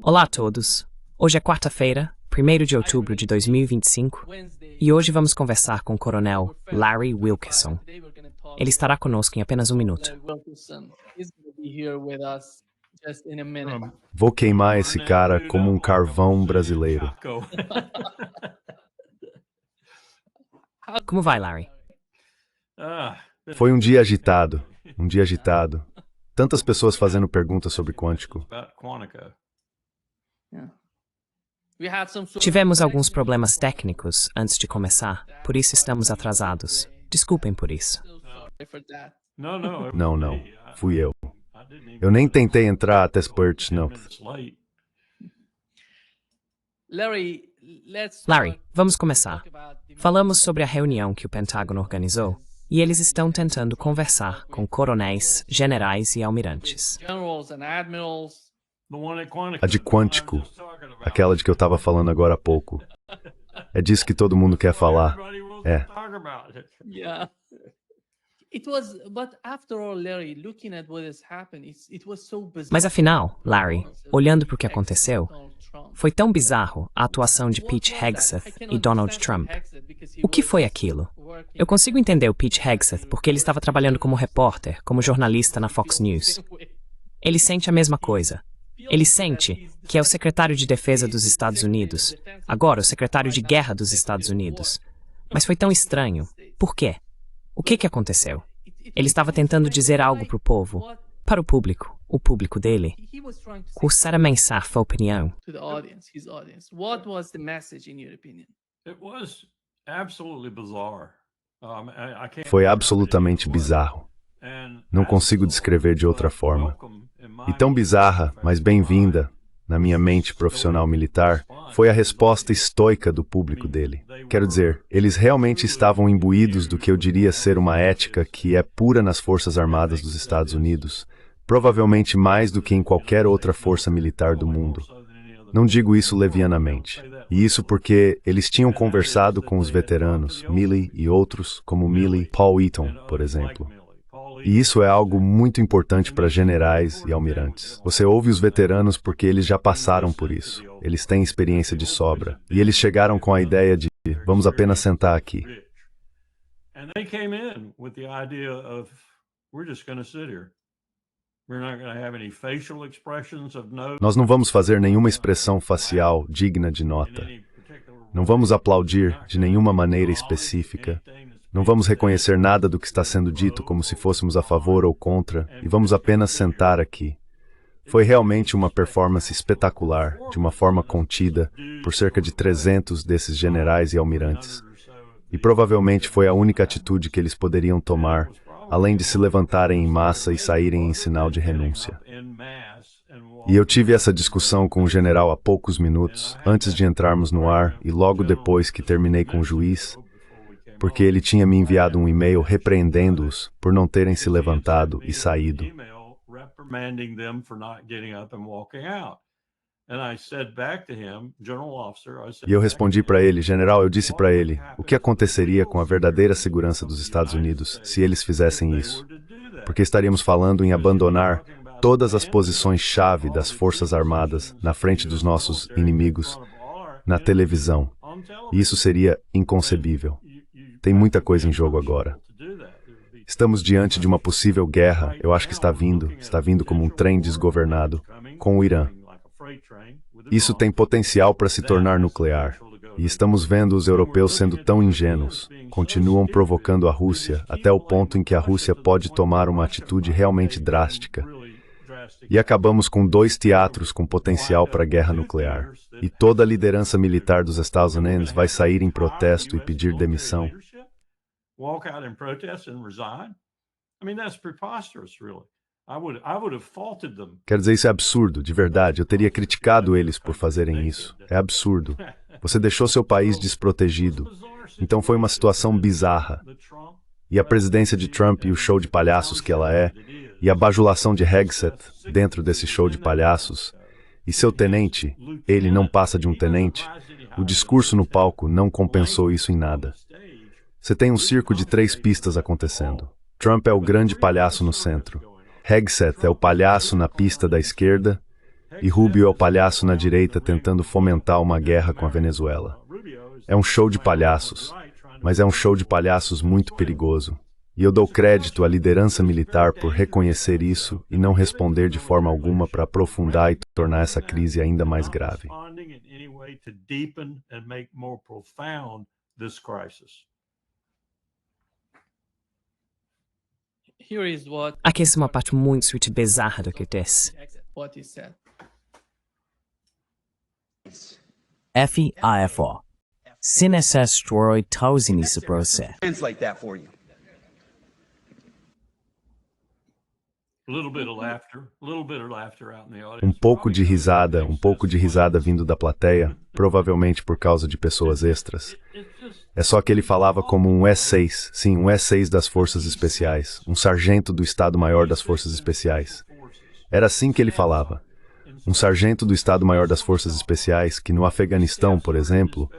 Olá a todos. Hoje é quarta-feira, 1º de outubro de 2025, e hoje vamos conversar com o coronel Larry Wilkerson. Ele estará conosco em apenas um minuto. Vou queimar esse cara como um carvão brasileiro. Como vai, Larry? Foi um dia agitado, Tantas pessoas fazendo perguntas sobre quântico. Tivemos alguns problemas técnicos antes de começar, por isso estamos atrasados. Desculpem por isso. Não, fui eu. Eu nem tentei entrar até Spurt, não. Larry, vamos começar. Falamos sobre a reunião que o Pentágono organizou, e eles estão tentando conversar com coronéis, generais e almirantes. A de quântico, aquela de que eu estava falando agora há pouco. É disso que todo mundo quer falar. É. Mas afinal, Larry, olhando para o que aconteceu, foi tão bizarro a atuação de Pete Hegseth e Donald Trump. O que foi aquilo? Eu consigo entender o Pete Hegseth porque ele estava trabalhando como repórter, como jornalista na Fox News. Ele sente a mesma coisa. Ele sente que é o secretário de Defesa dos Estados Unidos, agora o secretário de Guerra dos Estados Unidos. Mas foi tão estranho. Por quê? O que aconteceu? Ele estava tentando dizer algo para o povo, para o público dele. Cursar a mensagem sua opinião. Foi absolutamente bizarro. Não consigo descrever de outra forma. E tão bizarra, mas bem-vinda, na minha mente profissional militar, foi a resposta estoica do público dele. Quero dizer, eles realmente estavam imbuídos do que eu diria ser uma ética que é pura nas Forças Armadas dos Estados Unidos, provavelmente mais do que em qualquer outra força militar do mundo. Não digo isso levianamente. E isso porque eles tinham conversado com os veteranos, Milley e outros, como Milley, Paul Eaton, por exemplo. E isso é algo muito importante para generais e almirantes. Você ouve os veteranos porque eles já passaram por isso. Eles têm experiência de sobra. E eles chegaram com a ideia de, vamos apenas sentar aqui. Nós não vamos fazer nenhuma expressão facial digna de nota. Não vamos aplaudir de nenhuma maneira específica. Não vamos reconhecer nada do que está sendo dito como se fôssemos a favor ou contra, e vamos apenas sentar aqui. Foi realmente uma performance espetacular, de uma forma contida, por cerca de 300 desses generais e almirantes. E provavelmente foi a única atitude que eles poderiam tomar, além de se levantarem em massa e saírem em sinal de renúncia. E eu tive essa discussão com o general há poucos minutos, antes de entrarmos no ar e logo depois que terminei com o juiz, porque ele tinha me enviado um e-mail repreendendo-os por não terem se levantado e saído. E eu respondi para ele, general, eu disse para ele, o que aconteceria com a verdadeira segurança dos Estados Unidos se eles fizessem isso? Porque estaríamos falando em abandonar todas as posições-chave das Forças Armadas na frente dos nossos inimigos, na televisão. E isso seria inconcebível. Tem muita coisa em jogo agora. Estamos diante de uma possível guerra, eu acho que está vindo como um trem desgovernado, com o Irã. Isso tem potencial para se tornar nuclear. E estamos vendo os europeus sendo tão ingênuos. Continuam provocando a Rússia, até o ponto em que a Rússia pode tomar uma atitude realmente drástica. E acabamos com 2 teatros com potencial para guerra nuclear. E toda a liderança militar dos Estados Unidos vai sair em protesto e pedir demissão. Quer dizer, isso é absurdo, de verdade. Eu teria criticado eles por fazerem isso. É absurdo. Você deixou seu país desprotegido. Então foi uma situação bizarra. E a presidência de Trump e o show de palhaços que ela é, e a bajulação de Hegseth dentro desse show de palhaços, e seu tenente, ele não passa de um tenente, o discurso no palco não compensou isso em nada. Você tem um circo de 3 pistas acontecendo. Trump é o grande palhaço no centro. Hegseth é o palhaço na pista da esquerda e Rubio é o palhaço na direita tentando fomentar uma guerra com a Venezuela. É um show de palhaços, mas é um show de palhaços muito perigoso. E eu dou crédito à liderança militar por reconhecer isso e não responder de forma alguma para aprofundar e tornar essa crise ainda mais grave. Aqui é uma parte muito bizarra do que disse. FIFO. Sinesestroid Tausinisbrose. Translate that for you. Um pouco de risada vindo da plateia, provavelmente por causa de pessoas extras. É só que ele falava como um S6, sim, um S6 das Forças Especiais, um sargento do Estado-Maior das Forças Especiais. Era assim que ele falava. Um sargento do Estado-Maior das Forças Especiais que no Afeganistão, por exemplo,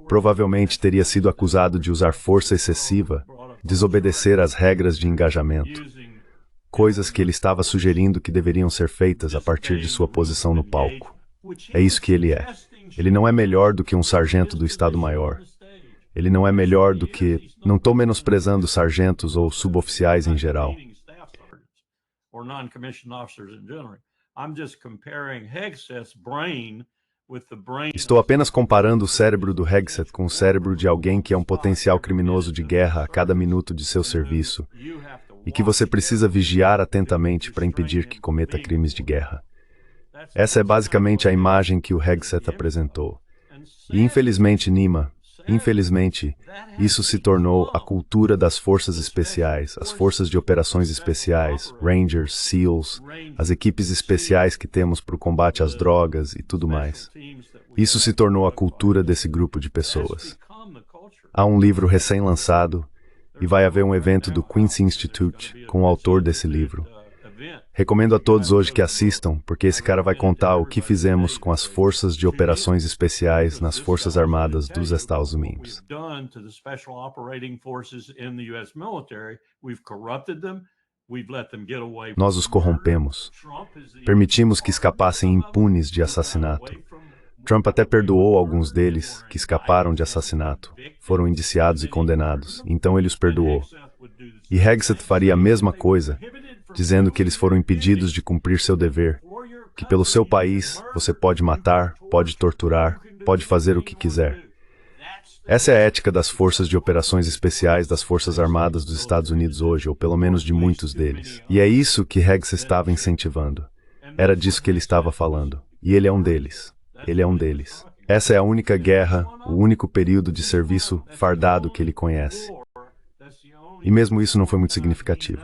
provavelmente teria sido acusado de usar força excessiva, desobedecer às regras de engajamento. Coisas que ele estava sugerindo que deveriam ser feitas a partir de sua posição no palco. É isso que ele é. Ele não é melhor do que um sargento do Estado-Maior. Ele não é melhor do que... Não estou menosprezando sargentos ou suboficiais em geral. Estou apenas comparando o cérebro do Hegseth com o cérebro de alguém que é um potencial criminoso de guerra a cada minuto de seu serviço e que você precisa vigiar atentamente para impedir que cometa crimes de guerra. Essa é basicamente a imagem que o Hegseth apresentou. E infelizmente, Nima, isso se tornou a cultura das forças especiais, as forças de operações especiais, Rangers, SEALs, as equipes especiais que temos para o combate às drogas e tudo mais. Isso se tornou a cultura desse grupo de pessoas. Há um livro recém-lançado e vai haver um evento do Quincy Institute com o autor desse livro. Recomendo a todos hoje que assistam, porque esse cara vai contar o que fizemos com as forças de operações especiais nas Forças Armadas dos Estados Unidos. Nós os corrompemos. Permitimos que escapassem impunes de assassinato. Trump até perdoou alguns deles que escaparam de assassinato, foram indiciados e condenados, então ele os perdoou. E Hegseth faria a mesma coisa, dizendo que eles foram impedidos de cumprir seu dever, que pelo seu país você pode matar, pode torturar, pode fazer o que quiser. Essa é a ética das forças de operações especiais das Forças Armadas dos Estados Unidos hoje, ou pelo menos de muitos deles. E é isso que Hegseth estava incentivando. Era disso que ele estava falando. E ele é um deles. Ele é um deles. Essa é a única guerra, o único período de serviço fardado que ele conhece. E mesmo isso não foi muito significativo.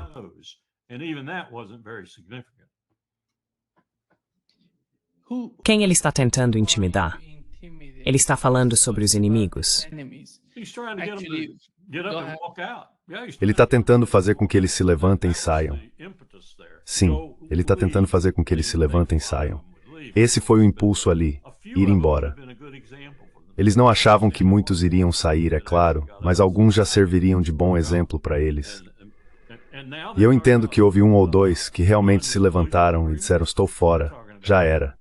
Quem ele está tentando intimidar? Ele está falando sobre os inimigos. Ele está tentando fazer com que eles se levantem e saiam. Sim, ele está tentando fazer com que eles se levantem e saiam. Esse foi o impulso ali, ir embora. Eles não achavam que muitos iriam sair, é claro, mas alguns já serviriam de bom exemplo para eles. E eu entendo que houve um ou dois que realmente se levantaram e disseram, estou fora, já era.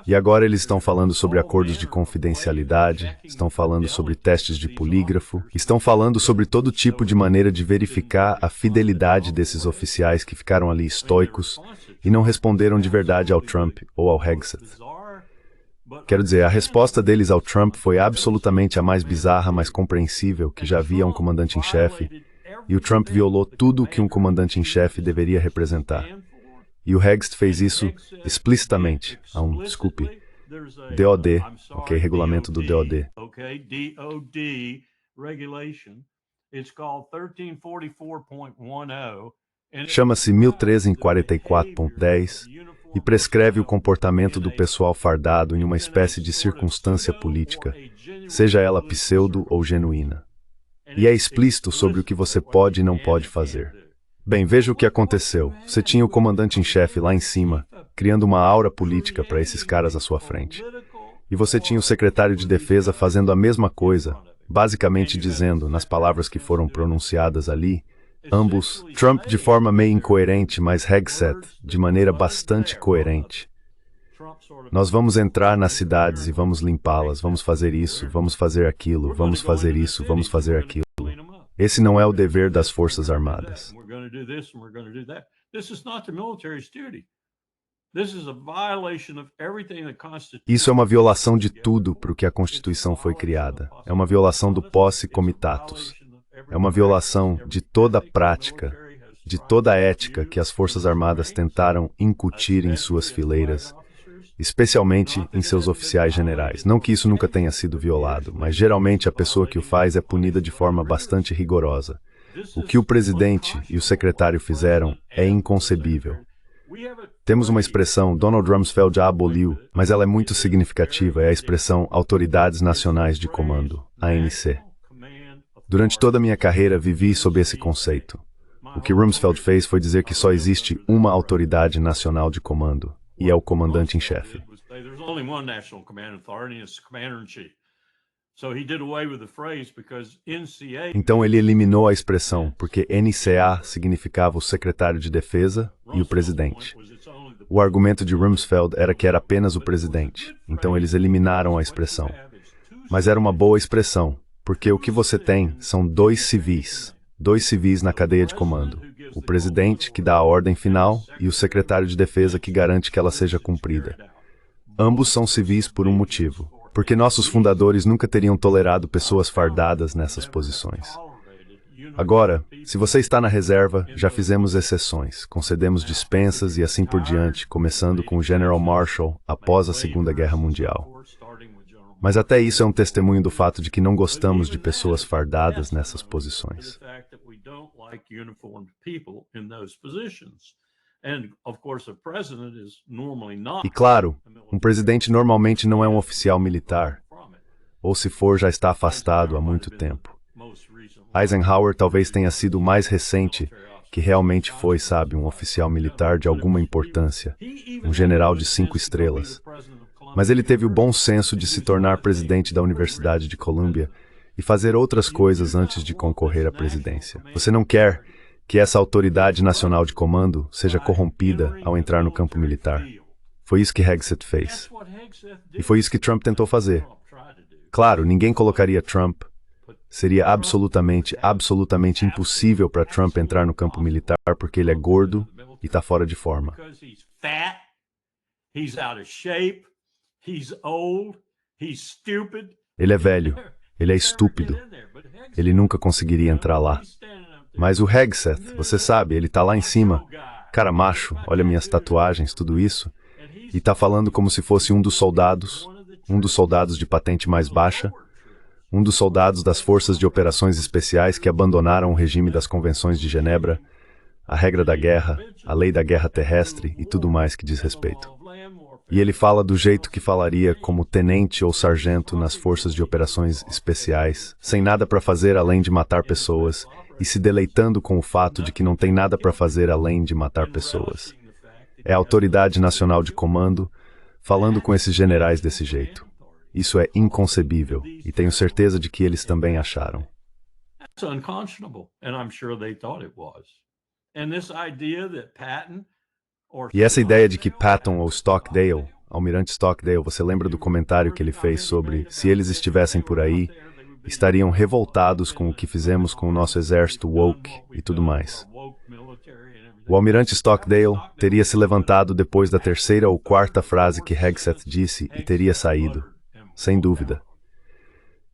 E agora eles estão falando sobre acordos de confidencialidade, estão falando sobre testes de polígrafo, estão falando sobre todo tipo de maneira de verificar a fidelidade desses oficiais que ficaram ali estoicos e não responderam de verdade ao Trump ou ao Hegseth. Quero dizer, a resposta deles ao Trump foi absolutamente a mais bizarra, mais compreensível que já havia um comandante-em-chefe, e o Trump violou tudo o que um comandante-em-chefe deveria representar. E o Hegseth fez isso explicitamente. Desculpe, DOD, ok, regulamento do DOD. Chama-se 1344.10 e prescreve o comportamento do pessoal fardado em uma espécie de circunstância política, seja ela pseudo ou genuína. E é explícito sobre o que você pode e não pode fazer. Bem, veja o que aconteceu. Você tinha o comandante-em-chefe lá em cima, criando uma aura política para esses caras à sua frente. E você tinha o secretário de defesa fazendo a mesma coisa, basicamente dizendo, nas palavras que foram pronunciadas ali, Ambos, Trump de forma meio incoerente, mas Hegseth de maneira bastante coerente. Nós vamos entrar nas cidades e vamos limpá-las, vamos fazer isso, vamos fazer aquilo, vamos fazer isso, vamos fazer aquilo. Esse não é o dever das Forças Armadas. Isso é uma violação de tudo para o que a Constituição foi criada. É uma violação do posse comitatus. É uma violação de toda a prática, de toda a ética que as Forças Armadas tentaram incutir em suas fileiras, especialmente em seus oficiais generais. Não que isso nunca tenha sido violado, mas geralmente a pessoa que o faz é punida de forma bastante rigorosa. O que o presidente e o secretário fizeram é inconcebível. Temos uma expressão, Donald Rumsfeld a aboliu, mas ela é muito significativa, é a expressão Autoridades Nacionais de Comando, ANC. Durante toda a minha carreira vivi sob esse conceito. O que Rumsfeld fez foi dizer que só existe uma autoridade nacional de comando, e é o comandante em chefe. Então ele eliminou a expressão, porque NCA significava o secretário de defesa e o presidente. O argumento de Rumsfeld era que era apenas o presidente, então eles eliminaram a expressão. Mas era uma boa expressão, porque o que você tem são dois civis na cadeia de comando. O presidente, que dá a ordem final, e o secretário de defesa, que garante que ela seja cumprida. Ambos são civis por um motivo, porque nossos fundadores nunca teriam tolerado pessoas fardadas nessas posições. Agora, se você está na reserva, já fizemos exceções, concedemos dispensas e assim por diante, começando com o General Marshall após a Segunda Guerra Mundial. Mas até isso é um testemunho do fato de que não gostamos de pessoas fardadas nessas posições. E claro, um presidente normalmente não é um oficial militar, ou se for, já está afastado há muito tempo. Eisenhower talvez tenha sido o mais recente que realmente foi, sabe, um oficial militar de alguma importância, um general de 5 estrelas. Mas ele teve o bom senso de se tornar presidente da Universidade de Columbia e fazer outras coisas antes de concorrer à presidência. Você não quer que essa autoridade nacional de comando seja corrompida ao entrar no campo militar. Foi isso que Hegseth fez. E foi isso que Trump tentou fazer. Claro, ninguém colocaria Trump. Seria absolutamente impossível para Trump entrar no campo militar porque ele é gordo e está fora de forma. Ele é velho, ele é estúpido, ele nunca conseguiria entrar lá. Mas o Hegseth, você sabe, ele tá lá em cima, cara macho, olha minhas tatuagens, tudo isso, e tá falando como se fosse um dos soldados de patente mais baixa, um dos soldados das Forças de Operações Especiais que abandonaram o regime das Convenções de Genebra, a regra da guerra, a lei da guerra terrestre e tudo mais que diz respeito. E ele fala do jeito que falaria como tenente ou sargento nas Forças de Operações Especiais, sem nada para fazer além de matar pessoas, e se deleitando com o fato de que não tem nada para fazer além de matar pessoas. É a autoridade nacional de comando falando com esses generais desse jeito. Isso é inconcebível, e tenho certeza de que eles também acharam. E essa ideia de que Patton ou Stockdale, Almirante Stockdale, você lembra do comentário que ele fez sobre se eles estivessem por aí, estariam revoltados com o que fizemos com o nosso exército woke e tudo mais. O Almirante Stockdale teria se levantado depois da terceira ou quarta frase que Hegseth disse e teria saído, sem dúvida.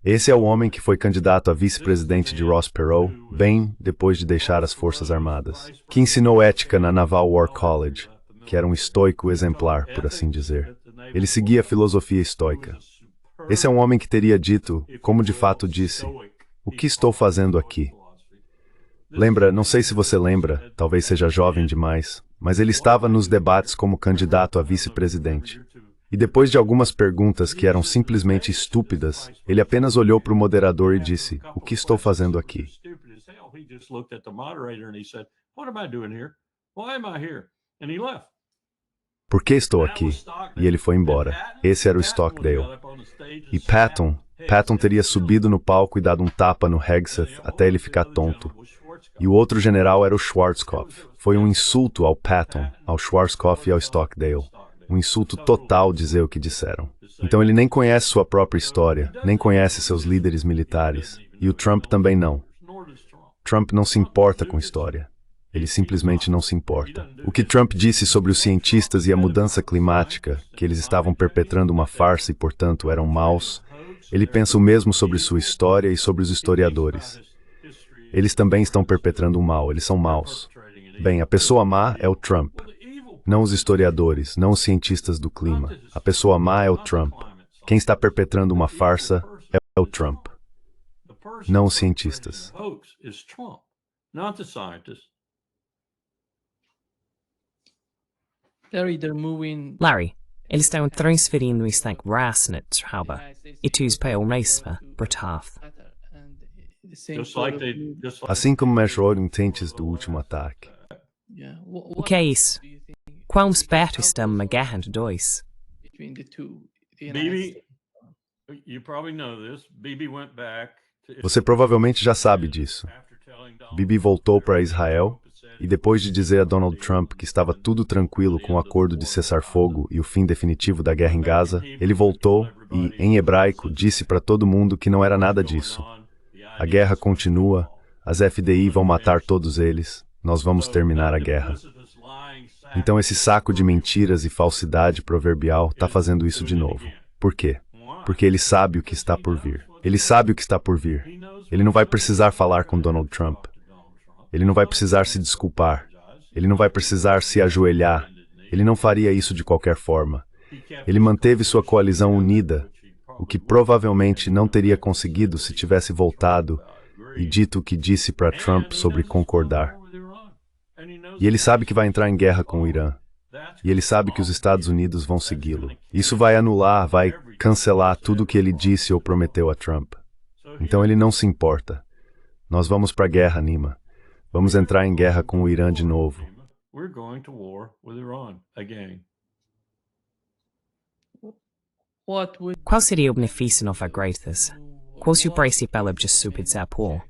Esse é o homem que foi candidato a vice-presidente de Ross Perot, bem depois de deixar as Forças Armadas, que ensinou ética na Naval War College, que era um estoico exemplar, por assim dizer. Ele seguia a filosofia estoica. Esse é um homem que teria dito, como de fato disse, o que estou fazendo aqui? Lembra, não sei se você lembra, talvez seja jovem demais, mas ele estava nos debates como candidato a vice-presidente. E depois de algumas perguntas que eram simplesmente estúpidas, ele apenas olhou para o moderador e disse, o que estou fazendo aqui? Por que estou aqui? E ele foi embora. Esse era o Stockdale. E Patton teria subido no palco e dado um tapa no Hegseth até ele ficar tonto. E o outro general era o Schwarzkopf. Foi um insulto ao Patton, ao Schwarzkopf e ao Stockdale. Um insulto total dizer o que disseram. Então ele nem conhece sua própria história, nem conhece seus líderes militares. E o Trump também não. Trump não se importa com história. Ele simplesmente não se importa. O que Trump disse sobre os cientistas e a mudança climática, que eles estavam perpetrando uma farsa e, portanto, eram maus, ele pensa o mesmo sobre sua história e sobre os historiadores. Eles também estão perpetrando o mal, eles são maus. Bem, a pessoa má é o Trump. Não os historiadores, não os cientistas do clima. A pessoa má é o Trump. Quem está perpetrando uma farsa é o Trump. Não os cientistas. Larry, eles estão transferindo esta rasnettrauber e para o Reisva, Berthaft. Assim como metrô intentes do último ataque. O que é isso? Quão perto estamos na guerra entre dois? Você provavelmente já sabe disso. Bibi voltou para Israel e depois de dizer a Donald Trump que estava tudo tranquilo com o acordo de cessar-fogo e o fim definitivo da guerra em Gaza, ele voltou e, em hebraico, disse para todo mundo que não era nada disso. A guerra continua, as FDI vão matar todos eles, nós vamos terminar a guerra. Então esse saco de mentiras e falsidade proverbial está fazendo isso de novo. Por quê? Porque ele sabe o que está por vir. Ele sabe o que está por vir. Ele não vai precisar falar com Donald Trump. Ele não vai precisar se desculpar. Ele não vai precisar se ajoelhar. Ele não faria isso de qualquer forma. Ele manteve sua coalizão unida, o que provavelmente não teria conseguido se tivesse voltado e dito o que disse para Trump sobre concordar. E ele sabe que vai entrar em guerra com o Irã. E ele sabe que os Estados Unidos vão segui-lo. Isso vai anular, vai cancelar tudo o que ele disse ou prometeu a Trump. Então ele não se importa. Nós vamos para a guerra, Nima. Vamos entrar em guerra com o Irã de novo. Qual seria o benefício não fagreitas? Qual se o principal objetivo de Zapor?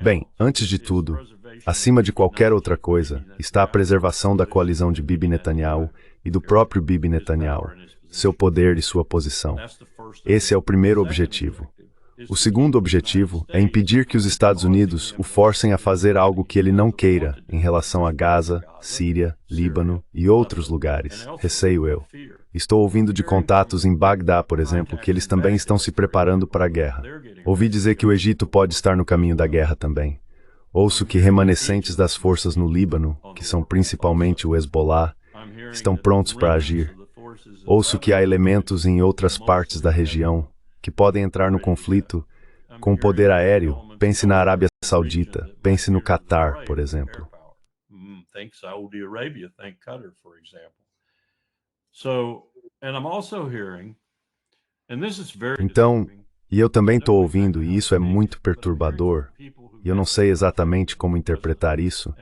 Bem, antes de tudo, acima de qualquer outra coisa, está a preservação da coalizão de Bibi Netanyahu e do próprio Bibi Netanyahu, seu poder e sua posição. Esse é o primeiro objetivo. O segundo objetivo é impedir que os Estados Unidos o forcem a fazer algo que ele não queira em relação a Gaza, Síria, Líbano e outros lugares, receio eu. Estou ouvindo de contatos em Bagdá, por exemplo, que eles também estão se preparando para a guerra. Ouvi dizer que o Egito pode estar no caminho da guerra também. Ouço que remanescentes das forças no Líbano, que são principalmente o Hezbollah, estão prontos para agir. Ouço que há elementos em outras partes da região que podem entrar no conflito com poder aéreo. Pense na Arábia Saudita, pense no Catar, por exemplo. Então, e eu também estou ouvindo, e isso é muito perturbador, e eu não sei exatamente como interpretar isso,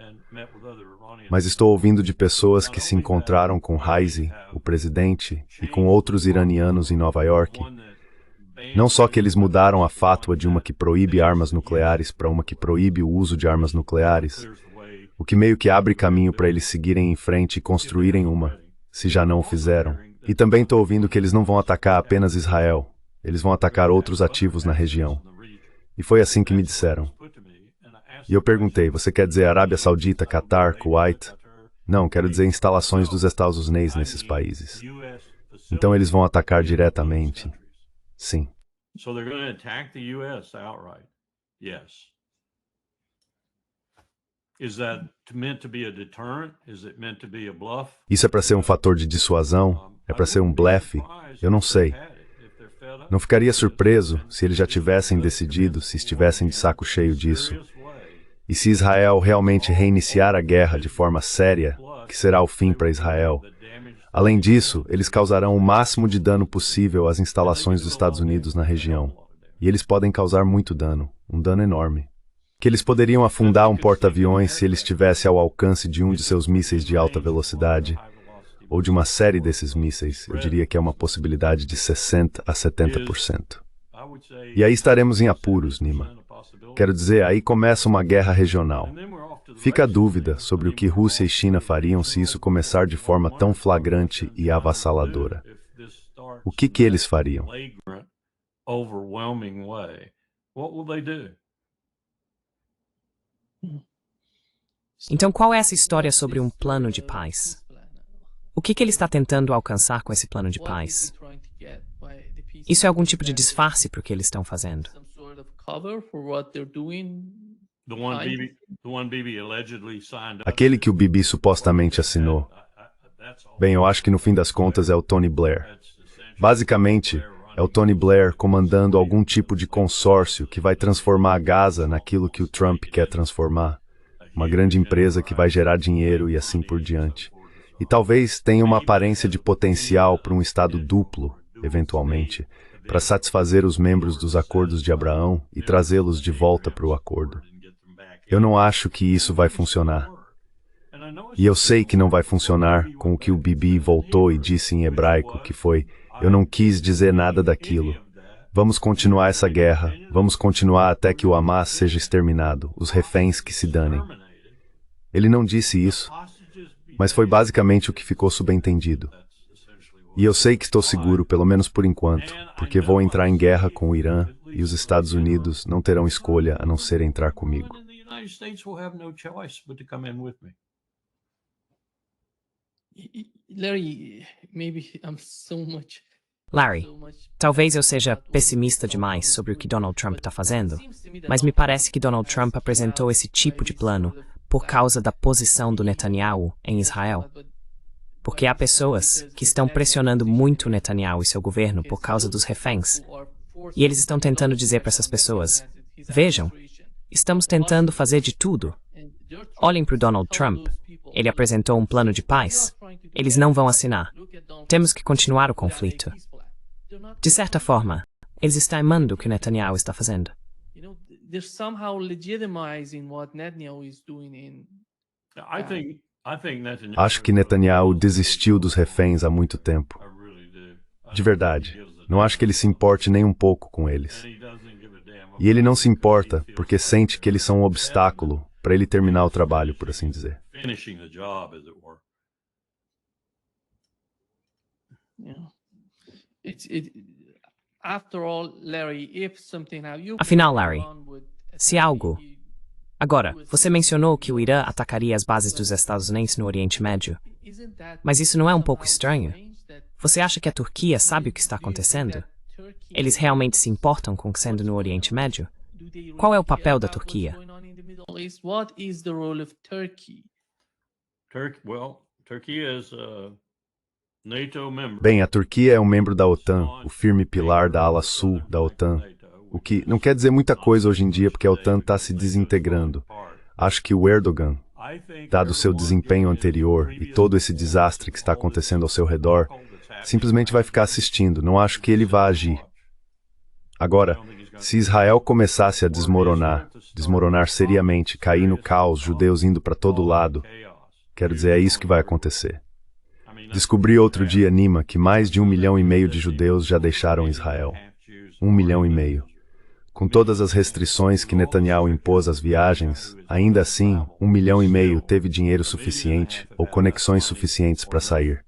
mas estou ouvindo de pessoas que se encontraram com Raisi, o presidente, e com outros iranianos em Nova York. Não só que eles mudaram a fátua de uma que proíbe armas nucleares para uma que proíbe o uso de armas nucleares, o que meio que abre caminho para eles seguirem em frente e construírem uma, se já não o fizeram. E também estou ouvindo que eles não vão atacar apenas Israel, eles vão atacar outros ativos na região. E foi assim que me disseram. E eu perguntei, você quer dizer Arábia Saudita, Catar, Kuwait? Não, quero dizer instalações dos Estados Unidos nesses países. Então eles vão atacar diretamente. Sim. Isso é para ser um fator de dissuasão? É para ser um blefe? Eu não sei. Não ficaria surpreso se eles já tivessem decidido, se estivessem de saco cheio disso. E se Israel realmente reiniciar a guerra de forma séria, que será o fim para Israel. Além disso, eles causarão o máximo de dano possível às instalações dos Estados Unidos na região. E eles podem causar muito dano, um dano enorme. Que eles poderiam afundar um porta-aviões se ele estivesse ao alcance de um de seus mísseis de alta velocidade, ou de uma série desses mísseis, eu diria que é uma possibilidade de 60% a 70%. E aí estaremos em apuros, Nima. Quero dizer, aí começa uma guerra regional. Fica a dúvida sobre o que Rússia e China fariam se isso começar de forma tão flagrante e avassaladora. O que eles fariam? Então, qual é essa história sobre um plano de paz? O que ele está tentando alcançar com esse plano de paz? Isso é algum tipo de disfarce para o que eles estão fazendo? Aquele que o Bibi supostamente assinou. Bem, eu acho que no fim das contas é o Tony Blair. Basicamente, é o Tony Blair comandando algum tipo de consórcio que vai transformar a Gaza naquilo que o Trump quer transformar. Uma grande empresa que vai gerar dinheiro e assim por diante. E talvez tenha uma aparência de potencial para um Estado duplo, eventualmente, para satisfazer os membros dos Acordos de Abraão e trazê-los de volta para o acordo. Eu não acho que isso vai funcionar. E eu sei que não vai funcionar com o que o Bibi voltou e disse em hebraico, que foi: eu não quis dizer nada daquilo. Vamos continuar essa guerra, vamos continuar até que o Hamas seja exterminado, os reféns que se danem. Ele não disse isso, mas foi basicamente o que ficou subentendido. E eu sei que estou seguro, pelo menos por enquanto, porque vou entrar em guerra com o Irã e os Estados Unidos não terão escolha a não ser entrar comigo. Larry, talvez eu seja pessimista demais sobre o que Donald Trump está fazendo, mas me parece que Donald Trump apresentou esse tipo de plano por causa da posição do Netanyahu em Israel. Porque há pessoas que estão pressionando muito o Netanyahu e seu governo por causa dos reféns. E eles estão tentando dizer para essas pessoas: vejam, estamos tentando fazer de tudo. Olhem para o Donald Trump. Ele apresentou um plano de paz. Eles não vão assinar. Temos que continuar o conflito. De certa forma, eles estão amando o que o Netanyahu está fazendo. Acho que Netanyahu desistiu dos reféns há muito tempo. De verdade. Não acho que ele se importe nem um pouco com eles. E ele não se importa porque sente que eles são um obstáculo para ele terminar o trabalho, por assim dizer. Afinal, Larry, se algo... Agora, você mencionou que o Irã atacaria as bases dos estadunidenses no Oriente Médio. Mas isso não é um pouco estranho? Você acha que a Turquia sabe o que está acontecendo? Eles realmente se importam com o que está acontecendo no Oriente Médio? Qual é o papel da Turquia? Bem, a Turquia é um membro da OTAN, o firme pilar da ala sul da OTAN. O que não quer dizer muita coisa hoje em dia porque a OTAN está se desintegrando. Acho que o Erdogan, dado seu desempenho anterior e todo esse desastre que está acontecendo ao seu redor, simplesmente vai ficar assistindo. Não acho que ele vá agir. Agora, se Israel começasse a desmoronar seriamente, cair no caos, judeus indo para todo lado, quero dizer, é isso que vai acontecer. Descobri outro dia, Nima, que mais de 1,5 milhão de judeus já deixaram Israel. 1,5 milhão. Com todas as restrições que Netanyahu impôs às viagens, ainda assim, 1,5 milhão teve dinheiro suficiente ou conexões suficientes para sair.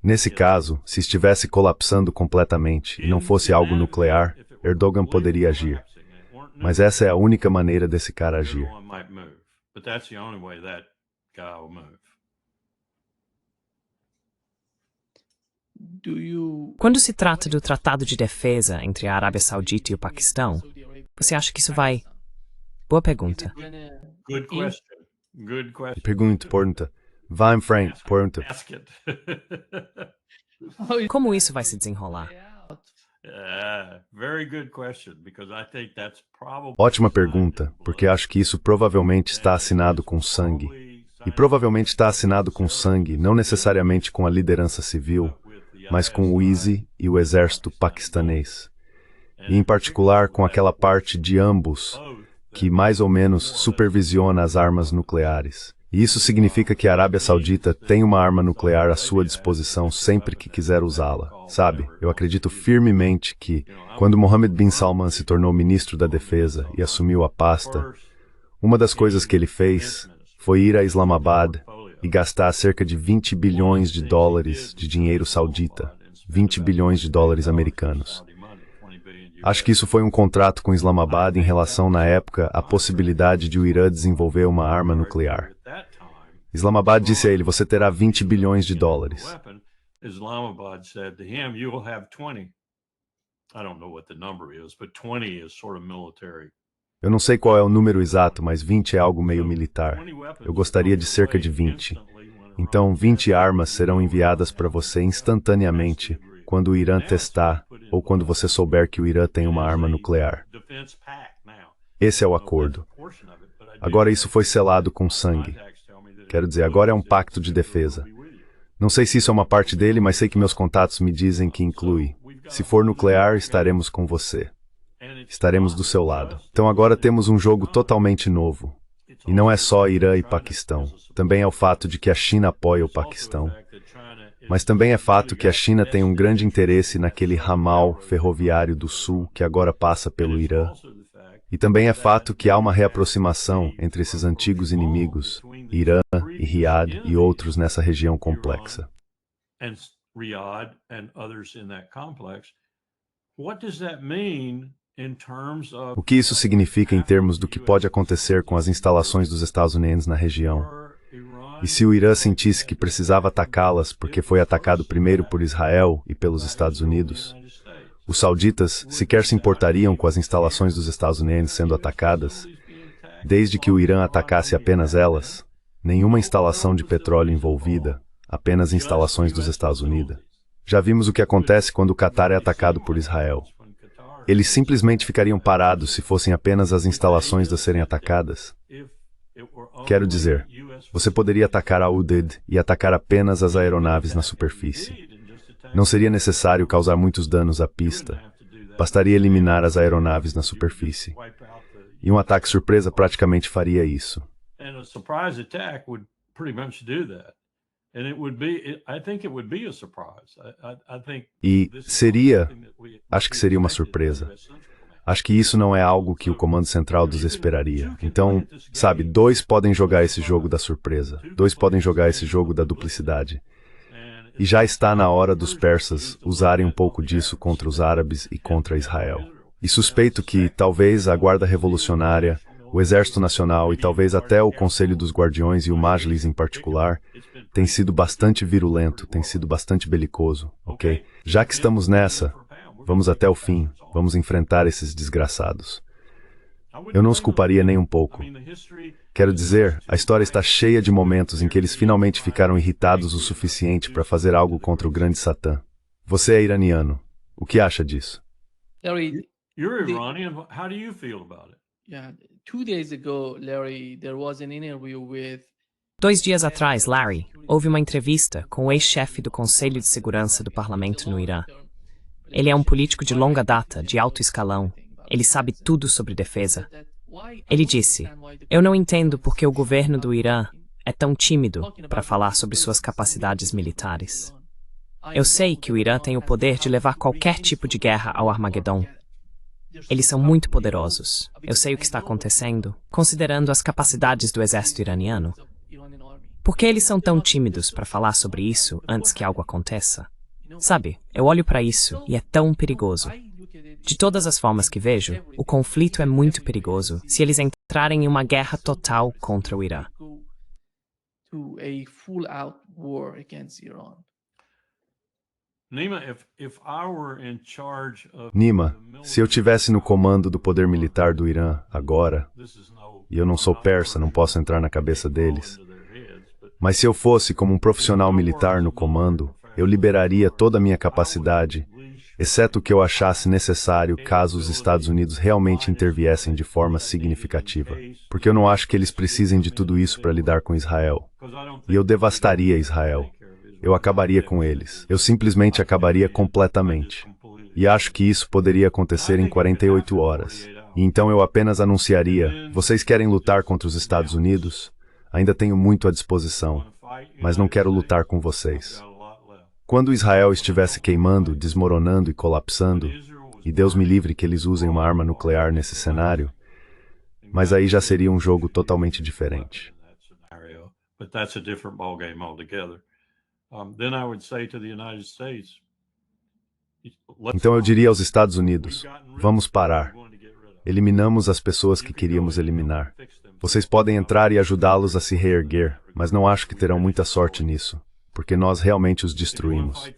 Nesse caso, se estivesse colapsando completamente e não fosse algo nuclear, Erdogan poderia agir. Mas essa é a única maneira desse cara agir. Quando se trata do Tratado de Defesa entre a Arábia Saudita e o Paquistão, você acha que isso vai... Boa pergunta. Pergunta. Vá em frente, pergunta. Como isso vai se desenrolar? Ótima pergunta, porque acho que isso provavelmente está assinado com sangue. E provavelmente está assinado com sangue, não necessariamente com a liderança civil, mas com o ISI e o exército paquistanês. E em particular com aquela parte de ambos que mais ou menos supervisiona as armas nucleares. E isso significa que a Arábia Saudita tem uma arma nuclear à sua disposição sempre que quiser usá-la. Sabe, eu acredito firmemente que, quando Mohammed bin Salman se tornou ministro da Defesa e assumiu a pasta, uma das coisas que ele fez foi ir a Islamabad e gastar cerca de 20 bilhões de dólares de dinheiro saudita, 20 bilhões de dólares americanos. Acho que isso foi um contrato com Islamabad em relação, na época, à possibilidade de o Irã desenvolver uma arma nuclear. Islamabad disse a ele, você terá 20 bilhões de dólares. Islamabad said to him, you will have 20. I don't know what the number is, but 20 is sort of military. Eu não sei qual é o número exato, mas 20 é algo meio militar. Eu gostaria de cerca de 20. Então, 20 armas serão enviadas para você instantaneamente quando o Irã testar ou quando você souber que o Irã tem uma arma nuclear. Esse é o acordo. Agora isso foi selado com sangue. Quero dizer, agora é um pacto de defesa. Não sei se isso é uma parte dele, mas sei que meus contatos me dizem que inclui. Se for nuclear, estaremos com você. Estaremos do seu lado. Então agora temos um jogo totalmente novo. E não é só Irã e Paquistão. Também é o fato de que a China apoia o Paquistão. Mas também é fato que a China tem um grande interesse naquele ramal ferroviário do sul que agora passa pelo Irã. E também é fato que há uma reaproximação entre esses antigos inimigos, Irã e Riad e outros nessa região complexa. O que isso significa em termos do que pode acontecer com as instalações dos Estados Unidos na região? E se o Irã sentisse que precisava atacá-las porque foi atacado primeiro por Israel e pelos Estados Unidos? Os sauditas sequer se importariam com as instalações dos Estados Unidos sendo atacadas, desde que o Irã atacasse apenas elas, nenhuma instalação de petróleo envolvida, apenas instalações dos Estados Unidos. Já vimos o que acontece quando o Catar é atacado por Israel. Eles simplesmente ficariam parados se fossem apenas as instalações a serem atacadas. Quero dizer, você poderia atacar a Udeid e atacar apenas as aeronaves na superfície. Não seria necessário causar muitos danos à pista. Bastaria eliminar as aeronaves na superfície. E um ataque surpresa praticamente faria isso. E acho que seria uma surpresa. Acho que isso não é algo que o Comando Central dos esperaria. Então, sabe, dois podem jogar esse jogo da surpresa. Dois podem jogar esse jogo da duplicidade. E já está na hora dos persas usarem um pouco disso contra os árabes e contra Israel. E suspeito que, talvez, a Guarda Revolucionária, o Exército Nacional e talvez até o Conselho dos Guardiões e o Majlis em particular, tem sido bastante virulento, tem sido bastante belicoso, ok? Já que estamos nessa, vamos até o fim, vamos enfrentar esses desgraçados. Eu não os culparia nem um pouco. Quero dizer, a história está cheia de momentos em que eles finalmente ficaram irritados o suficiente para fazer algo contra o grande Satã. Você é iraniano. O que acha disso? Larry, you're Iranian. How do you feel about it? Yeah, 2 days ago, Larry, there was an interview with 2 dias atrás, Larry, houve uma entrevista com o ex-chefe do Conselho de Segurança do Parlamento no Irã. Ele é um político de longa data, de alto escalão. Ele sabe tudo sobre defesa. Ele disse, eu não entendo por que o governo do Irã é tão tímido para falar sobre suas capacidades militares. Eu sei que o Irã tem o poder de levar qualquer tipo de guerra ao Armagedon. Eles são muito poderosos. Eu sei o que está acontecendo, considerando as capacidades do exército iraniano. Por que eles são tão tímidos para falar sobre isso antes que algo aconteça? Sabe, eu olho para isso e é tão perigoso. De todas as formas que vejo, o conflito é muito perigoso se eles entrarem em uma guerra total contra o Irã. Nima, se eu tivesse no comando do poder militar do Irã agora, e eu não sou persa, não posso entrar na cabeça deles, mas se eu fosse como um profissional militar no comando, eu liberaria toda a minha capacidade, exceto o que eu achasse necessário caso os Estados Unidos realmente interviessem de forma significativa. Porque eu não acho que eles precisem de tudo isso para lidar com Israel. E eu devastaria Israel. Eu acabaria com eles. Eu simplesmente acabaria completamente. E acho que isso poderia acontecer em 48 horas. E então eu apenas anunciaria, vocês querem lutar contra os Estados Unidos? Ainda tenho muito à disposição, mas não quero lutar com vocês. Quando Israel estivesse queimando, desmoronando e colapsando, e Deus me livre que eles usem uma arma nuclear nesse cenário, mas aí já seria um jogo totalmente diferente. But that's a different ballgame altogether. Then I would say to the United States, Então eu diria aos Estados Unidos, vamos parar. Eliminamos as pessoas que queríamos eliminar. Vocês podem entrar e ajudá-los a se reerguer, mas não acho que terão muita sorte nisso, porque nós realmente os destruímos.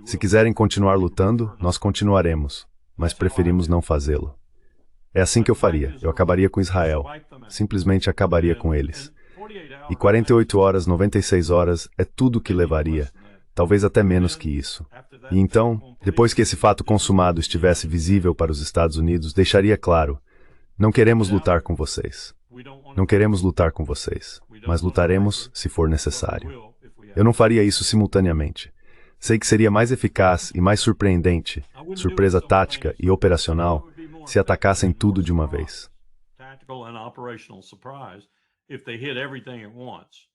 Se quiserem continuar lutando, nós continuaremos, mas preferimos não fazê-lo. É assim que eu faria. Eu acabaria com Israel. Simplesmente acabaria com eles. E 48 horas, 96 horas é tudo o que levaria, talvez até menos que isso. E então, depois que esse fato consumado estivesse visível para os Estados Unidos, deixaria claro, não queremos lutar com vocês. Não queremos lutar com vocês, mas lutaremos se for necessário. Eu não faria isso simultaneamente. Sei que seria mais eficaz e mais surpreendente, surpresa tática e operacional, se atacassem tudo de uma vez. If they hit everything at once.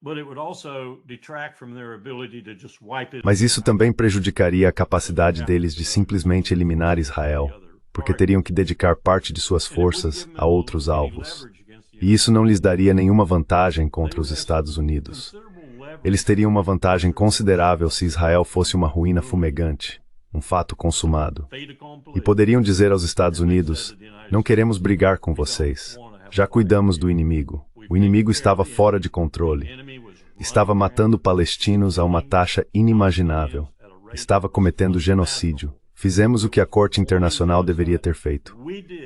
But it would also detract from their ability to just wipe it. Mas isso também prejudicaria a capacidade deles de simplesmente eliminar Israel, porque teriam que dedicar parte de suas forças a outros alvos. E isso não lhes daria nenhuma vantagem contra os Estados Unidos. Eles teriam uma vantagem considerável se Israel fosse uma ruína fumegante, um fato consumado. E poderiam dizer aos Estados Unidos, não queremos brigar com vocês. Já cuidamos do inimigo. O inimigo estava fora de controle. Estava matando palestinos a uma taxa inimaginável. Estava cometendo genocídio. Fizemos o que a Corte Internacional deveria ter feito.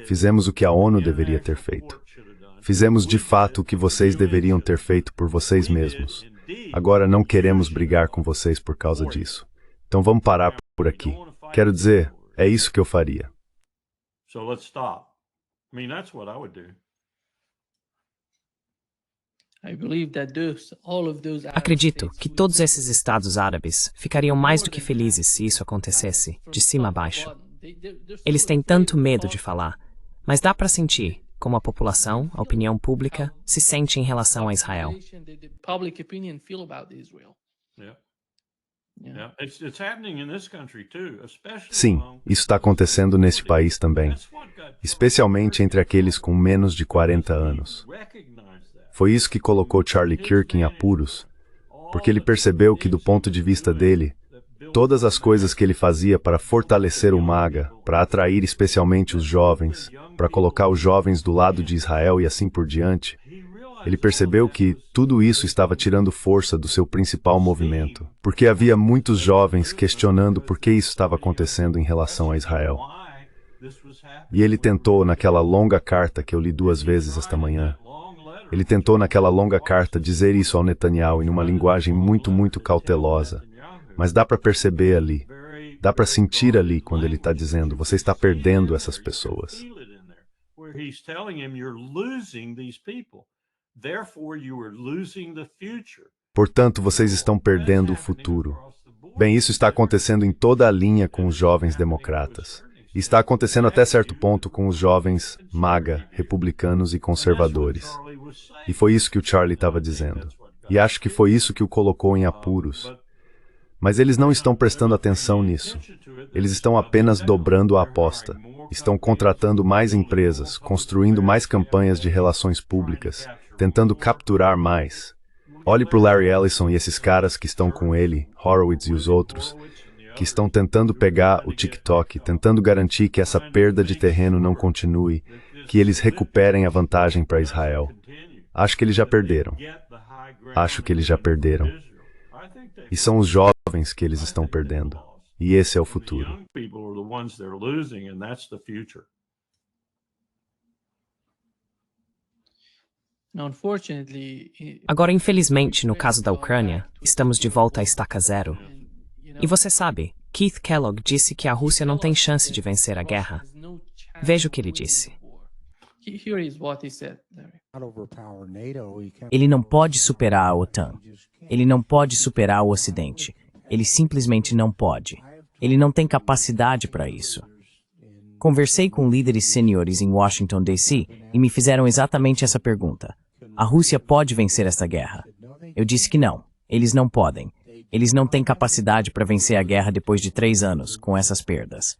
Fizemos o que a ONU deveria ter feito. Fizemos de fato o que vocês deveriam ter feito por vocês mesmos. Agora não queremos brigar com vocês por causa disso. Então vamos parar por aqui. Quero dizer, é isso que eu faria. So let's stop. I mean, that's what I would do. Acredito que todos esses estados árabes ficariam mais do que felizes se isso acontecesse, de cima a baixo. Eles têm tanto medo de falar, mas dá para sentir como a população, a opinião pública, se sente em relação a Israel. Sim, isso está acontecendo neste país também, especialmente entre aqueles com menos de 40 anos. Foi isso que colocou Charlie Kirk em apuros, porque ele percebeu que, do ponto de vista dele, todas as coisas que ele fazia para fortalecer o MAGA, para atrair especialmente os jovens, para colocar os jovens do lado de Israel e assim por diante, ele percebeu que tudo isso estava tirando força do seu principal movimento, porque havia muitos jovens questionando por que isso estava acontecendo em relação a Israel. E ele tentou, naquela longa carta que eu li 2 vezes esta manhã, ele tentou naquela longa carta dizer isso ao Netanyahu em uma linguagem muito cautelosa, mas dá para perceber ali, dá para sentir ali quando ele está dizendo, você está perdendo essas pessoas. Portanto, vocês estão perdendo o futuro. Bem, isso está acontecendo em toda a linha com os jovens democratas. E está acontecendo até certo ponto com os jovens MAGA, republicanos e conservadores. E foi isso que o Charlie estava dizendo. E acho que foi isso que o colocou em apuros. Mas eles não estão prestando atenção nisso. Eles estão apenas dobrando a aposta. Estão contratando mais empresas, construindo mais campanhas de relações públicas, tentando capturar mais. Olhe para o Larry Ellison e esses caras que estão com ele, Horowitz e os outros, que estão tentando pegar o TikTok, tentando garantir que essa perda de terreno não continue, que eles recuperem a vantagem para Israel. Acho que eles já perderam. Acho que eles já perderam. E são os jovens que eles estão perdendo. E esse é o futuro. Agora, infelizmente, no caso da Ucrânia, estamos de volta à estaca zero. E você sabe, Keith Kellogg disse que a Rússia não tem chance de vencer a guerra. Veja o que ele disse. Ele não pode superar a OTAN. Ele não pode superar o Ocidente. Ele simplesmente não pode. Ele não tem capacidade para isso. Conversei com líderes seniores em Washington, D.C. e me fizeram exatamente essa pergunta. A Rússia pode vencer esta guerra. Eu disse que não. Eles não podem. Eles não têm capacidade para vencer a guerra depois de 3 anos, com essas perdas.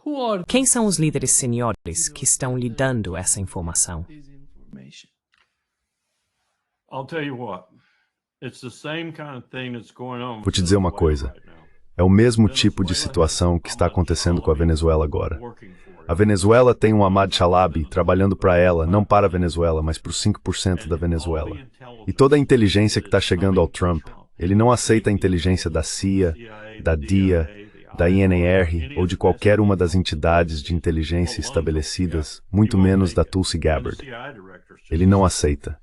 Who are Quem são os líderes seniores que estão lhe dando essa informação? this information? I'll tell you what. It's the same kind of thing that's going on. Vou te dizer uma coisa. É o mesmo tipo de situação que está acontecendo com a Venezuela agora. A Venezuela tem um Ahmad Chalabi trabalhando para ela, não para a Venezuela, mas para os 5% da Venezuela. E toda a inteligência que está chegando ao Trump, ele não aceita a inteligência da CIA, da DIA, da INR ou de qualquer uma das entidades de inteligência estabelecidas, muito menos da Tulsi Gabbard. Ele não aceita.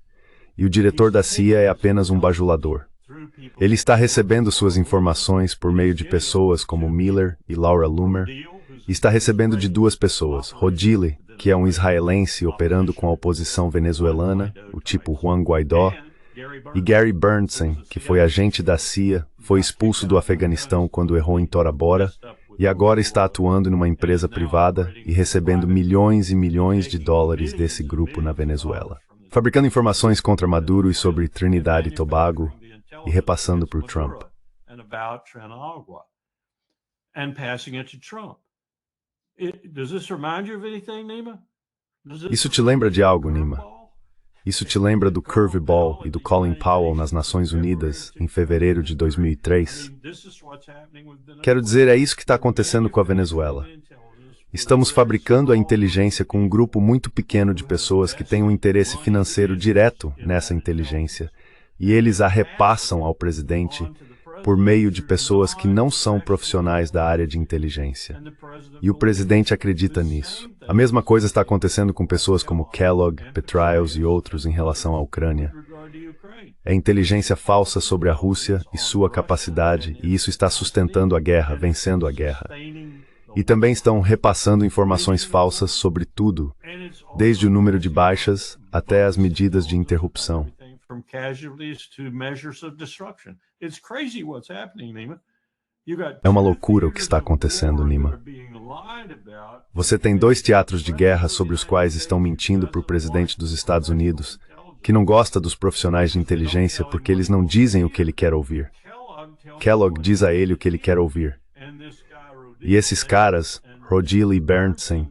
E o diretor da CIA é apenas um bajulador. Ele está recebendo suas informações por meio de pessoas como Miller e Laura Loomer, e está recebendo de 2 pessoas, Rodili, que é um israelense operando com a oposição venezuelana, o tipo Juan Guaidó, e Gary Berntsen, que foi agente da CIA, foi expulso do Afeganistão quando errou em Tora Bora, e agora está atuando numa empresa privada e recebendo milhões e milhões de dólares desse grupo na Venezuela, fabricando informações contra Maduro e sobre Trinidad e Tobago, e repassando para o Trump. Isso te lembra de algo, Nima? Isso te lembra do curveball e do Colin Powell nas Nações Unidas em fevereiro de 2003? Quero dizer, é isso que está acontecendo com a Venezuela. Estamos fabricando a inteligência com um grupo muito pequeno de pessoas que têm um interesse financeiro direto nessa inteligência, e eles a repassam ao presidente por meio de pessoas que não são profissionais da área de inteligência. E o presidente acredita nisso. A mesma coisa está acontecendo com pessoas como Kellogg, Petraeus e outros em relação à Ucrânia. É inteligência falsa sobre a Rússia e sua capacidade, e isso está sustentando a guerra, vencendo a guerra. E também estão repassando informações falsas sobre tudo, desde o número de baixas até as medidas de interrupção. É uma loucura o que está acontecendo, Nima. Você tem 2 teatros de guerra sobre os quais estão mentindo para o presidente dos Estados Unidos, que não gosta dos profissionais de inteligência porque eles não dizem o que ele quer ouvir. Kellogg diz a ele o que ele quer ouvir. E esses caras, Rodili e Berntsen,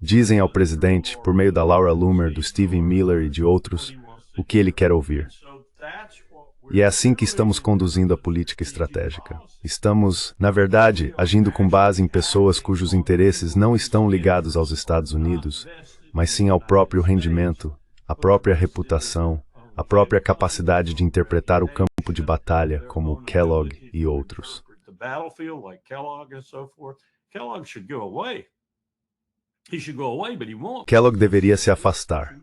dizem ao presidente, por meio da Laura Loomer, do Stephen Miller e de outros, o que ele quer ouvir. E é assim que estamos conduzindo a política estratégica. Estamos, na verdade, agindo com base em pessoas cujos interesses não estão ligados aos Estados Unidos, mas sim ao próprio rendimento, à própria reputação, à própria capacidade de interpretar o campo de batalha, como Kellogg e outros. Kellogg deveria se afastar.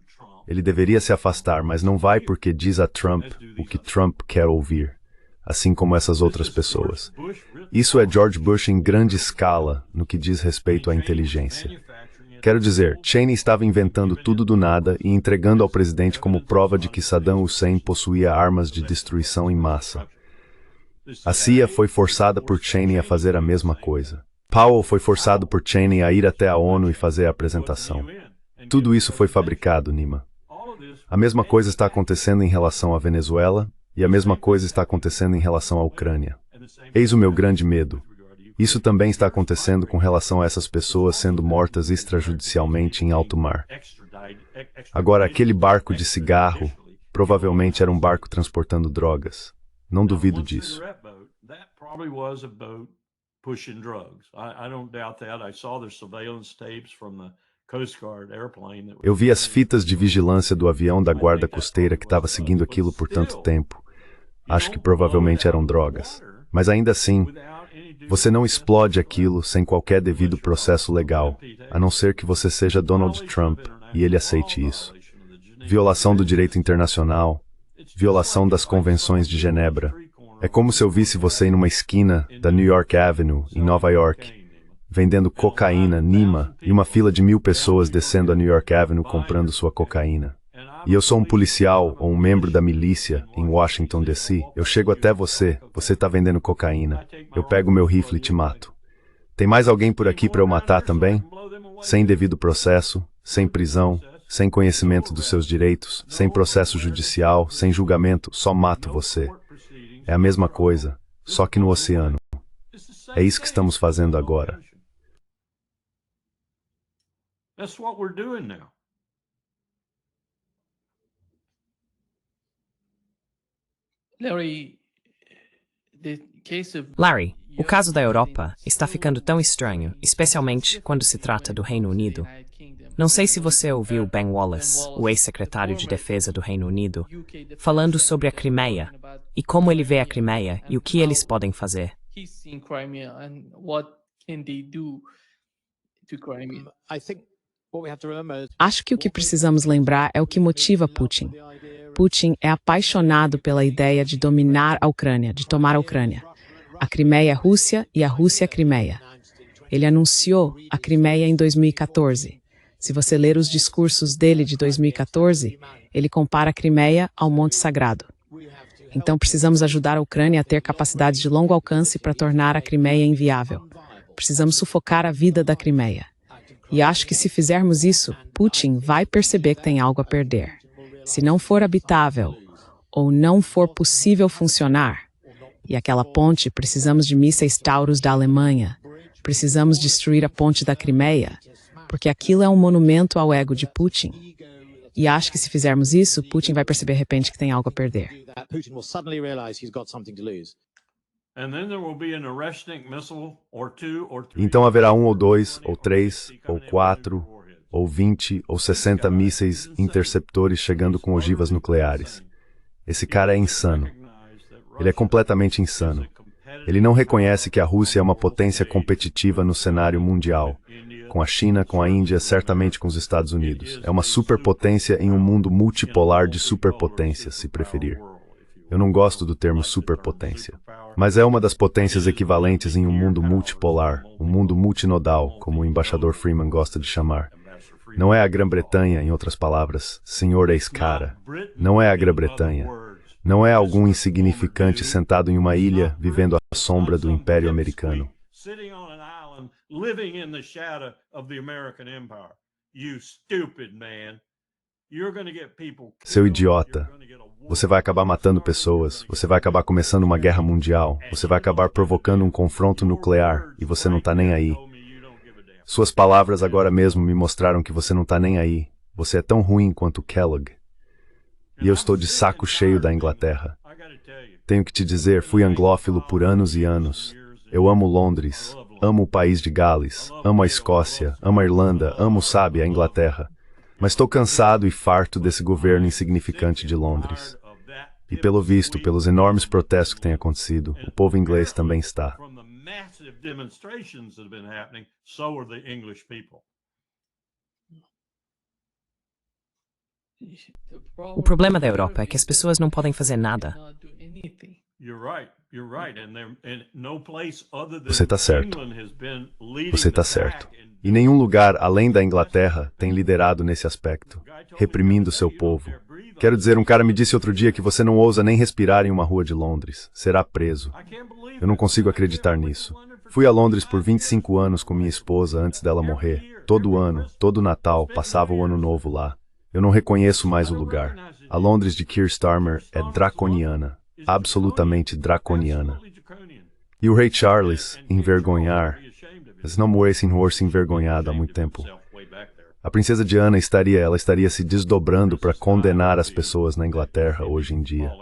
Ele deveria se afastar, mas não vai porque diz a Trump o que Trump quer ouvir, assim como essas outras pessoas. Isso é George Bush em grande escala no que diz respeito à inteligência. Quero dizer, Cheney estava inventando tudo do nada e entregando ao presidente como prova de que Saddam Hussein possuía armas de destruição em massa. A CIA foi forçada por Cheney a fazer a mesma coisa. Powell foi forçado por Cheney a ir até a ONU e fazer a apresentação. Tudo isso foi fabricado, Nima. A mesma coisa está acontecendo em relação à Venezuela e a mesma coisa está acontecendo em relação à Ucrânia. Eis o meu grande medo. Isso também está acontecendo com relação a essas pessoas sendo mortas extrajudicialmente em alto mar. Agora, aquele barco de cigarro provavelmente era um barco transportando drogas. Não duvido disso. Eu vi as fitas de vigilância do avião da guarda costeira que estava seguindo aquilo por tanto tempo. Acho que provavelmente eram drogas. Mas ainda assim, você não explode aquilo sem qualquer devido processo legal, a não ser que você seja Donald Trump e ele aceite isso. Violação do direito internacional, violação das convenções de Genebra. É como se eu visse você em uma esquina da New York Avenue, em Nova York, vendendo cocaína, Nima, e uma fila de 1000 pessoas descendo a New York Avenue comprando sua cocaína. E eu sou um policial ou um membro da milícia em Washington, D.C. Eu chego até você, você está vendendo cocaína. Eu pego meu rifle e te mato. Tem mais alguém por aqui para eu matar também? Sem devido processo, sem prisão, sem conhecimento dos seus direitos, sem processo judicial, sem julgamento, só mato você. É a mesma coisa, só que no oceano. É isso que estamos fazendo agora. That's what we're doing now. Larry, o caso da Europa está ficando tão estranho, especialmente quando se trata do Reino Unido. Não sei se você ouviu Ben Wallace, o ex-secretário de Defesa do Reino Unido, falando sobre a Crimeia e como ele vê a Crimeia e o que eles podem fazer. Acho que o que precisamos lembrar é o que motiva Putin. Putin é apaixonado pela ideia de dominar a Ucrânia, de tomar a Ucrânia. A Crimeia é Rússia e a Rússia é Crimeia. Ele anunciou a Crimeia em 2014. Se você ler os discursos dele de 2014, ele compara a Crimeia ao Monte Sagrado. Então precisamos ajudar a Ucrânia a ter capacidade de longo alcance para tornar a Crimeia inviável. Precisamos sufocar a vida da Crimeia. E acho que se fizermos isso, Putin vai perceber que tem algo a perder. Se não for habitável ou não for possível funcionar, e aquela ponte, precisamos de mísseis Taurus da Alemanha, precisamos destruir a ponte da Crimeia, porque aquilo é um monumento ao ego de Putin. E acho que se fizermos isso, Putin vai perceber de repente que tem algo a perder. Então haverá 1 ou 2, ou 3, ou 4, ou 20, ou 60 mísseis interceptores chegando com ogivas nucleares. Esse cara é insano. Ele é completamente insano. Ele não reconhece que a Rússia é uma potência competitiva no cenário mundial. Com a China, com a Índia, certamente com os Estados Unidos. É uma superpotência em um mundo multipolar de superpotências, se preferir. Eu não gosto do termo superpotência, mas é uma das potências equivalentes em um mundo multipolar, um mundo multinodal, como o embaixador Freeman gosta de chamar. Não é a Grã-Bretanha, em outras palavras, senhor ex-cara. Não é a Grã-Bretanha. Não é algum insignificante sentado em uma ilha, vivendo à sombra do Império Americano. Seu idiota. Você vai acabar matando pessoas, você vai acabar começando uma guerra mundial, você vai acabar provocando um confronto nuclear, e você não tá nem aí. Suas palavras agora mesmo me mostraram que você não tá nem aí. Você é tão ruim quanto Kellogg. E eu estou de saco cheio da Inglaterra. Tenho que te dizer, fui anglófilo por anos e anos. Eu amo Londres, amo o país de Gales, amo a Escócia, amo a Irlanda, amo, sabe, a Inglaterra. Mas estou cansado e farto desse governo insignificante de Londres. E pelo visto, pelos enormes protestos que têm acontecido, o povo inglês também está. O problema da Europa é que as pessoas não podem fazer nada. Você está certo. Você está certo. E nenhum lugar além da Inglaterra tem liderado nesse aspecto, reprimindo seu povo. Quero dizer, um cara me disse outro dia que você não ousa nem respirar em uma rua de Londres. Será preso. Eu não consigo acreditar nisso. Fui a Londres por 25 anos com minha esposa antes dela morrer. Todo ano, todo Natal, passava o Ano Novo lá. Eu não reconheço mais o lugar. A Londres de Keir Starmer é draconiana. Absolutamente draconiana. E o rei Charles, envergonhar... Mas não morreu se envergonhado há muito tempo. A princesa Diana estaria se desdobrando para condenar as pessoas na Inglaterra hoje em dia.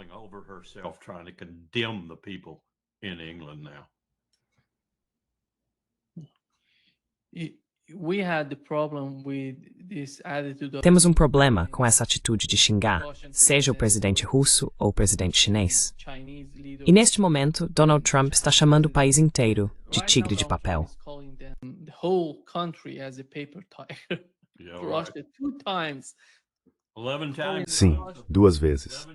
Temos um problema com essa atitude de xingar, seja o presidente russo ou o presidente chinês. E neste momento, Donald Trump está chamando o país inteiro de tigre de papel. Sim, 2 vezes.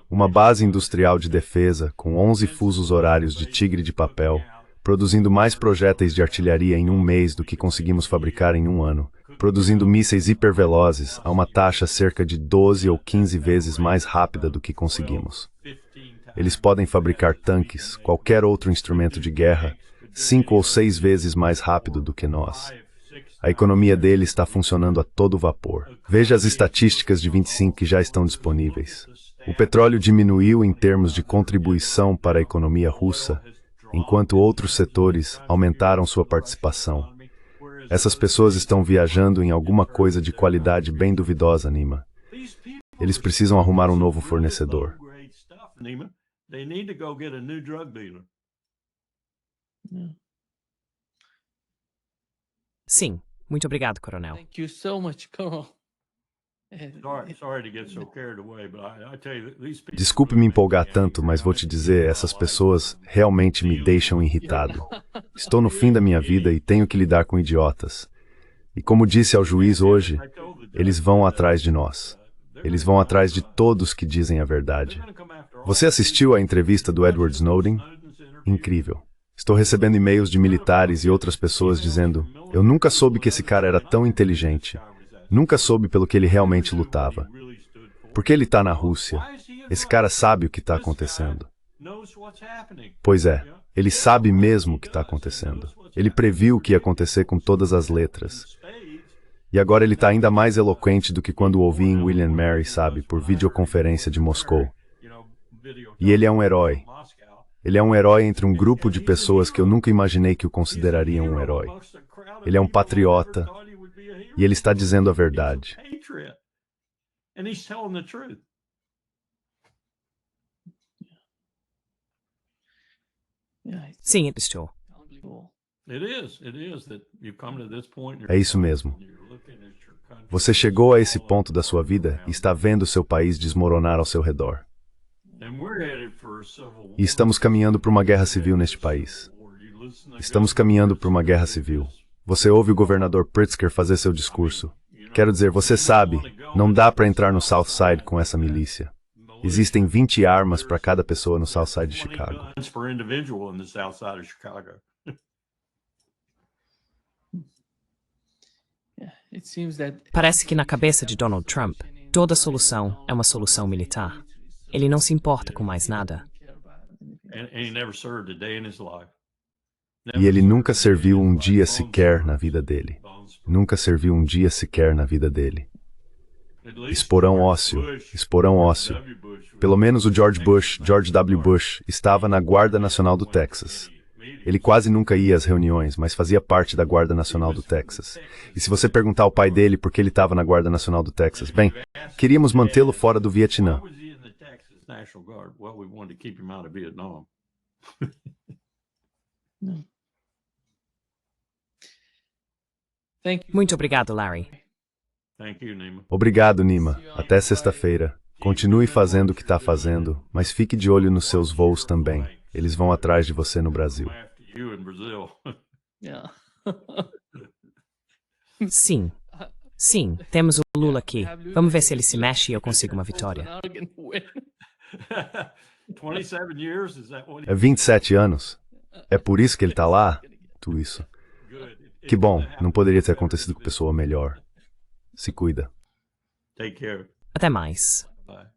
Uma base industrial de defesa com 11 fusos horários de tigre de papel, produzindo mais projéteis de artilharia em um mês do que conseguimos fabricar em um ano, produzindo mísseis hipervelozes a uma taxa cerca de 12 ou 15 vezes mais rápida do que conseguimos. Eles podem fabricar tanques, qualquer outro instrumento de guerra, 5 ou 6 vezes mais rápido do que nós. A economia dele está funcionando a todo vapor. Veja as estatísticas de 25 que já estão disponíveis. O petróleo diminuiu em termos de contribuição para a economia russa, enquanto outros setores aumentaram sua participação. Essas pessoas estão viajando em alguma coisa de qualidade bem duvidosa, Nima. Eles precisam arrumar um novo fornecedor. Sim, muito obrigado, coronel. Thank you so much, Colonel. Sorry to get so carried away, but I tell you, these people. Desculpe me empolgar tanto, mas vou te dizer, essas pessoas realmente me deixam irritado. Estou no fim da minha vida e tenho que lidar com idiotas. E como disse ao juiz hoje, eles vão atrás de nós. Eles vão atrás de todos que dizem a verdade. Você assistiu à entrevista do Edward Snowden? Incrível. Estou recebendo e-mails de militares e outras pessoas dizendo: eu nunca soube que esse cara era tão inteligente. Nunca soube pelo que ele realmente lutava. Porque ele está na Rússia. Esse cara sabe o que está acontecendo. Pois é, ele sabe mesmo o que está acontecendo. Ele previu o que ia acontecer com todas as letras. E agora ele está ainda mais eloquente do que quando o ouvi em William Mary, sabe, por videoconferência de Moscou. E ele é um herói. Ele é um herói entre um grupo de pessoas que eu nunca imaginei que o considerariam um herói. Ele é um patriota. E ele está dizendo a verdade. Sim, estou. É isso mesmo. Você chegou a esse ponto da sua vida e está vendo seu país desmoronar ao seu redor. E estamos caminhando para uma guerra civil neste país. Estamos caminhando para uma guerra civil. Você ouve o governador Pritzker fazer seu discurso. Quero dizer, você sabe, não dá para entrar no South Side com essa milícia. Existem 20 armas para cada pessoa no South Side de Chicago. Parece que na cabeça de Donald Trump, toda solução é uma solução militar. Ele não se importa com mais nada. E ele nunca serviu um dia sequer na vida dele. Nunca serviu um dia sequer na vida dele. Esporão ósseo, esporão ósseo. Pelo menos o George W. Bush, estava na Guarda Nacional do Texas. Ele quase nunca ia às reuniões, mas fazia parte da Guarda Nacional do Texas. E se você perguntar ao pai dele por que ele estava na Guarda Nacional do Texas, bem, queríamos mantê-lo fora do Vietnã. Muito obrigado, Larry. Obrigado, Nima. Até sexta-feira. Continue fazendo o que está fazendo, mas fique de olho nos seus voos também. Eles vão atrás de você no Brasil. Sim. Sim, temos o Lula aqui. Vamos ver se ele se mexe e eu consigo uma vitória. É 27 anos? É por isso que ele está lá? Tudo isso. Que bom, não poderia ter acontecido com pessoa melhor. Se cuida. Até mais. Bye.